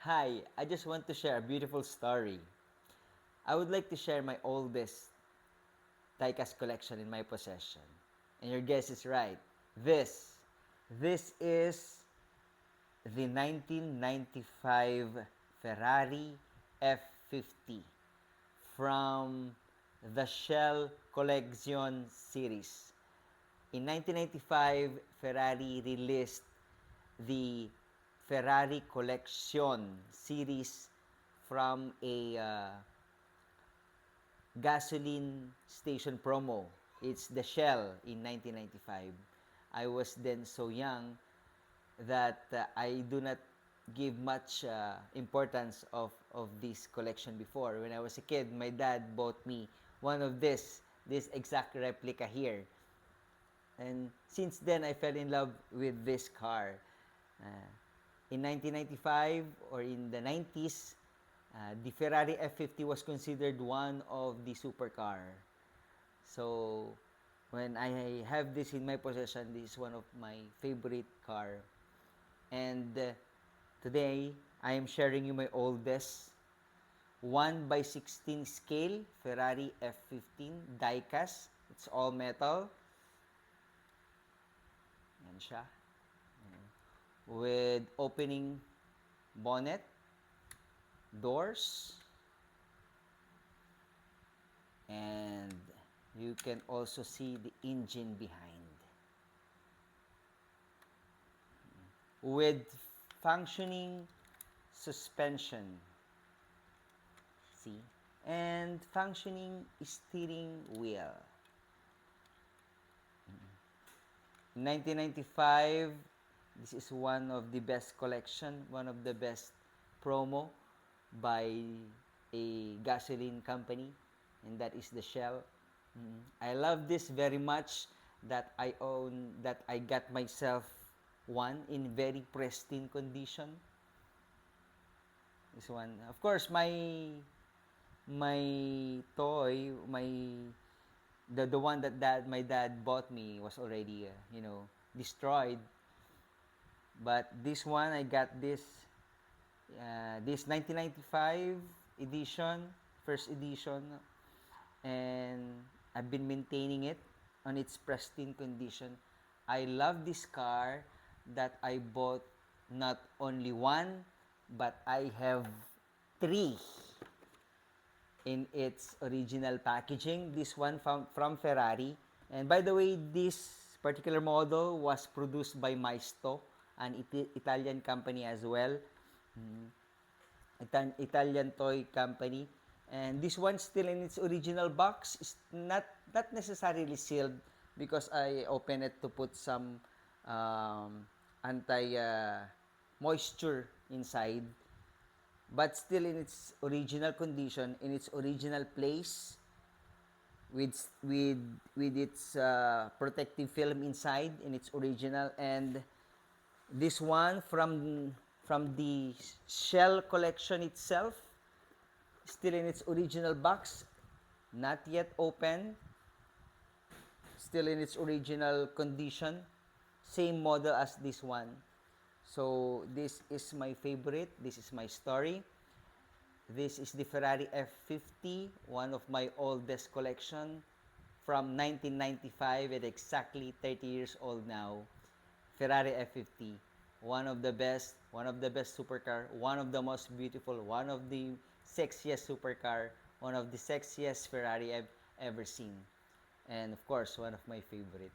Hi, I just want to share a beautiful story. I would like to share my oldest diecast collection in my possession. And your guess is right. This. This is the 1995 Ferrari F50 from the Shell Collection series. In 1995, Ferrari released the Ferrari Collection series from a gasoline station promo. It's the Shell in 1995. I was then so young that I do not give much importance of this collection before. When I was a kid, my dad bought me one of this exact replica here. And since then, I fell in love with this car. Uh, in 1995 or in the 90s, the Ferrari F50 was considered one of the supercar. So when I have this in my possession, this is one of my favorite car. And today, I am sharing you my oldest 1 by 16 scale Ferrari F15 diecast. It's all metal. Yan siya. With opening bonnet, doors, and you can also see the engine behind. With functioning suspension, see, and functioning steering wheel. In 1995, this is one of the best collection, one of the best promo by a gasoline company, and that is the Shell. I love this very much that I got myself one in very pristine condition. This one, of course, my toy, the one that my dad bought me was already destroyed. But this one, I got this 1995 edition, first edition, and I've been maintaining it on its pristine condition. I love this car that I bought not only one, but I have three in its original packaging. This one from Ferrari. And by the way, this particular model was produced by Maisto, an Italian company as well. Italian toy company. And this one still in its original box is not necessarily sealed because I open it to put some anti moisture inside, but still in its original condition, in its original place, with with its protective film inside in its original. And this one from the Shell collection itself, still in its original box, not yet open, still in its original condition, same model as this one. So this is my favorite, this is my story. This is the Ferrari F50, one of my oldest collection from 1995 and exactly 30 years old now. Ferrari F50, one of the best supercar, one of the most beautiful, one of the sexiest supercar, one of the sexiest Ferrari I've ever seen. And of course, one of my favorite.